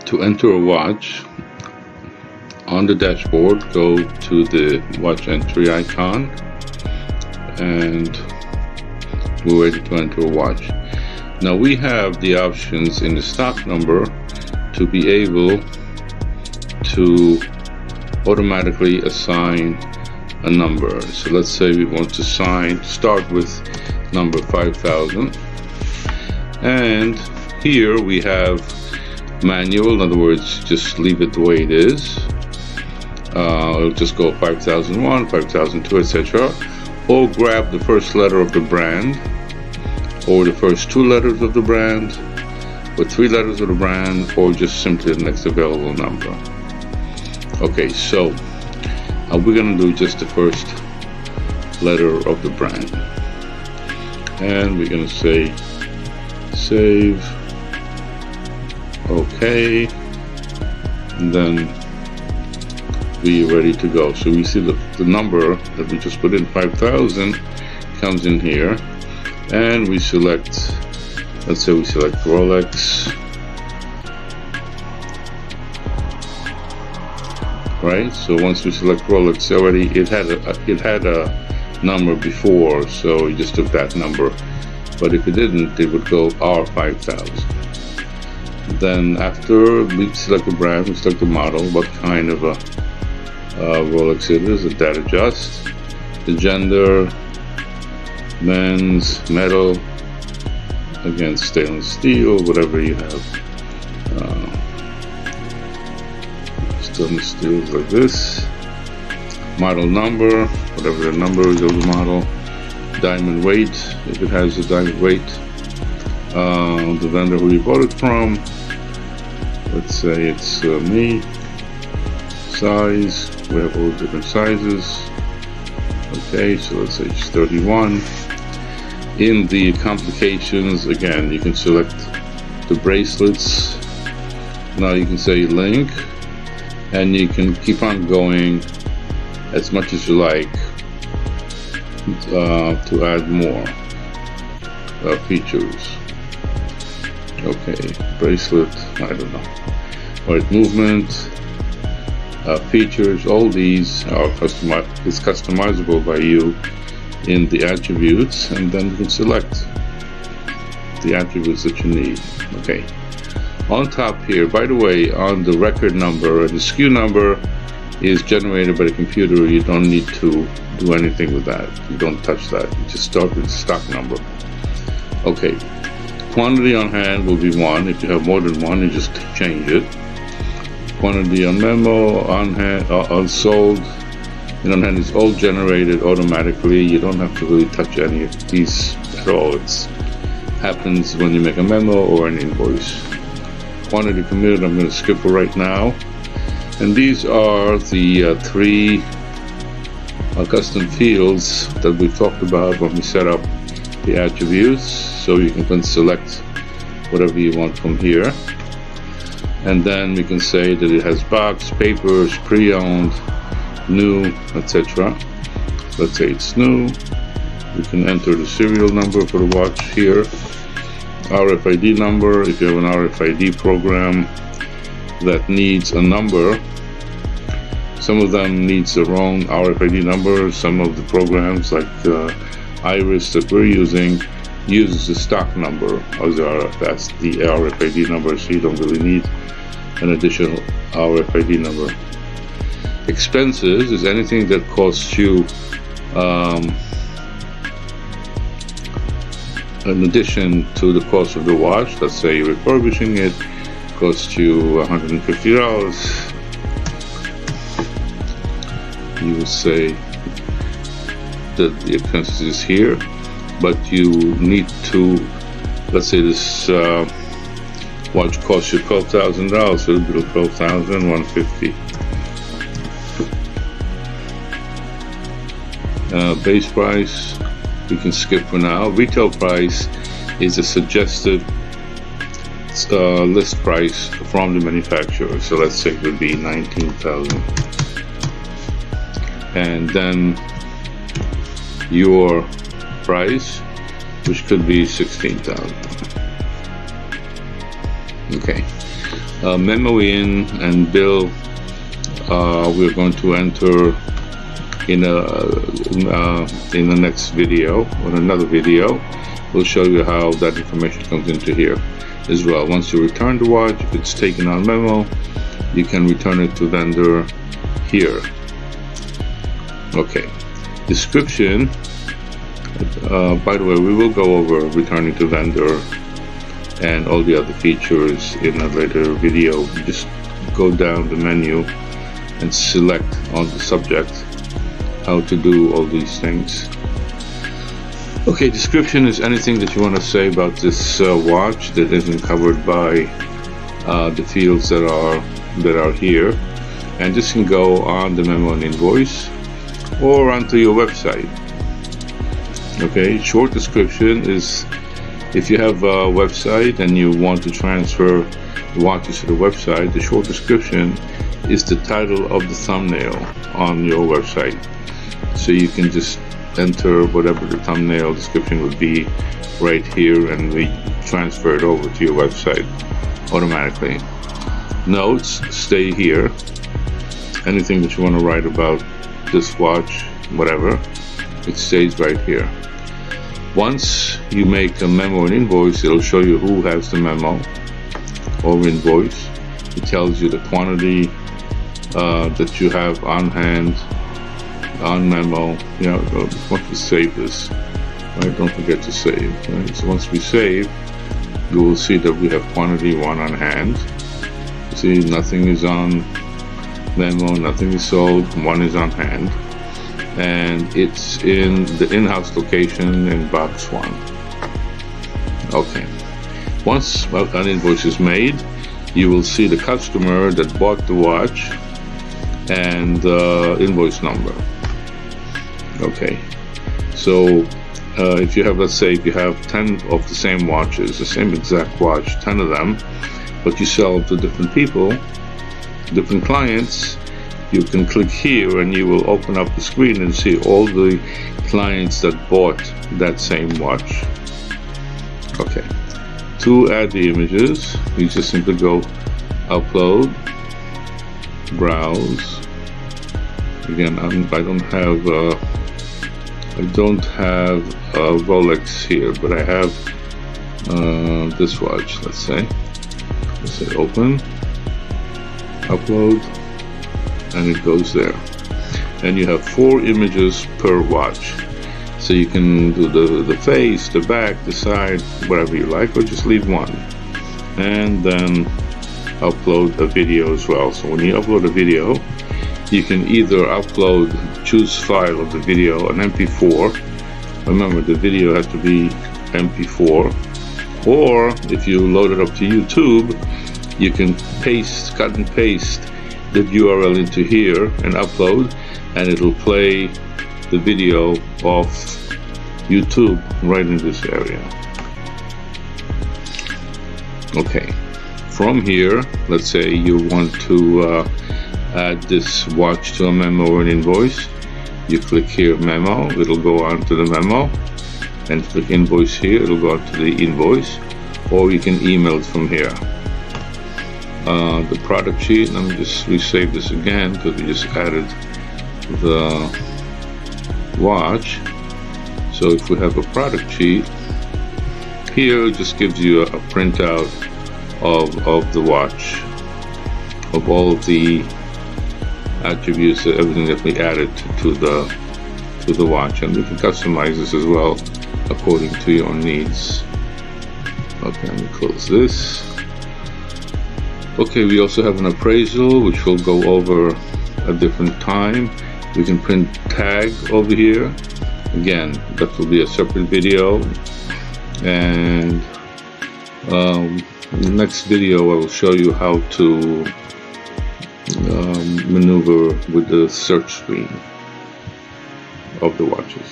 To enter a watch, on the dashboard, go to the watch entry icon, and we're ready to enter a watch. Now we have the options in the stock number to be able to automatically assign a number. So let's say we want to start with number 5000, and here we have manual. In other words, just leave it the way it is. It'll just go 5001, 5002, etc. Or grab the first letter of the brand, or the first two letters of the brand, or three letters of the brand, or just simply the next available number. Okay, so we're going to do just the first letter of the brand, and we're going to say save. Okay, and then we're ready to go. So we see the number that we just put in, 5000, comes in here, and we select, let's say we select Rolex, right? So once we select Rolex, already it had a number before, so we just took that number. But if it didn't, it would go R5000. Then after we select the brand, we select the model, what kind of a Rolex it is, that adjust, the gender, men's, metal, again stainless steel, whatever you have. Stainless steel is like this. Model number, whatever the number is of the model. Diamond weight, if it has a diamond weight. The vendor who you bought it from, let's say it's me. Size, we have all different sizes. Okay, so let's say it's 31. In the complications, again, you can select the bracelets. Now you can say link, and you can keep on going as much as you like to add more features. Okay, bracelet, I don't know. Right, movement, features, all these are customizable by you in the attributes, and then you can select the attributes that you need. Okay, on top here, by the way, on the record number, the SKU number is generated by the computer. You don't need to do anything with that. You don't touch that. You just start with the stock number. Okay, quantity on hand will be 1. If you have more than 1, you just change it. Quantity on memo, on hand, unsold, and on hand is all generated automatically. You don't have to really touch any of these at all. It happens when you make a memo or an invoice. Quantity committed, I'm going to skip it right now. And these are the 3 custom fields that we talked about when we set up the attributes. So you can select whatever you want from here. And then we can say that it has box, papers, pre-owned, new, etc. Let's say it's new. We can enter the serial number for the watch here. RFID number, if you have an RFID program that needs a number. Some of them needs their own RFID number. Some of the programs like Iris that we're using uses the stock number as that's the RFID number, so you don't really need an additional RFID number. Expenses is anything that costs you in addition to the cost of the watch. Let's say refurbishing it costs you $150. You will say that the expenses is here, but you need to, let's say this watch costs you $12,000, so it'll be $12,150. Base price, we can skip for now. Retail price is a suggested list price from the manufacturer, so let's say it would be $19,000. And then your price, which could be $16,000. Okay, memo in and bill we're going to enter in the next video, or another video. We'll show you how that information comes into here as well. Once you return the watch, if it's taken on memo, you can return it to vendor here. Okay, description. By the way, we will go over returning to vendor and all the other features in a later video. Just go down the menu and select on the subject how to do all these things. Okay, description is anything that you want to say about this watch that isn't covered by the fields that are here, and this can go on the memo and invoice or onto your website. Okay, short description is if you have a website and you want to transfer the watches to the website, the short description is the title of the thumbnail on your website. So you can just enter whatever the thumbnail description would be right here, and we transfer it over to your website automatically. Notes stay here. Anything that you want to write about this watch, whatever, it stays right here. Once you make a memo and invoice, it'll show you who has the memo or invoice. It tells you the quantity that you have on hand, on memo. You know, once we save this, right? Don't forget to save. Right? So once we save, you will see that we have quantity 1 on hand. See, nothing is on memo, nothing is sold, 1 is on hand, and it's in the in-house location in box 1. Okay. Once an invoice is made, you will see the customer that bought the watch and the invoice number. Okay, so if you have, let's say, if you have 10 of the same watches, the same exact watch, 10 of them, but you sell to different people, different clients, you can click here and you will open up the screen and see all the clients that bought that same watch. Okay, to add the images, you just simply go upload, browse. Again, I don't have a Rolex here, but I have this watch. Let's say open, upload, and it goes there. And you have 4 images per watch, so you can do the face, the back, the side, whatever you like, or just leave one. And then upload a video as well. So when you upload a video, you can either choose file of the video, an MP4. Remember, the video has to be MP4. Or if you load it up to YouTube, you can cut and paste the URL into here and upload, and it'll play the video of YouTube right in this area. Okay, from here, let's say you want to add this watch to a memo or an invoice. You click here, memo, it'll go on to the memo, and click invoice here, it'll go on to the invoice, or you can email it from here. The product sheet, let me just resave this again because we just added the watch. So if we have a product sheet here, it just gives you a printout of the watch, of all of the attributes, everything that we added to the watch, and we can customize this as well according to your needs. Okay, let me close this. Okay, we also have an appraisal which we'll go over a different time. We can print tag over here. Again, that will be a separate video, and in the next video I will show you how to maneuver with the search screen of the watches.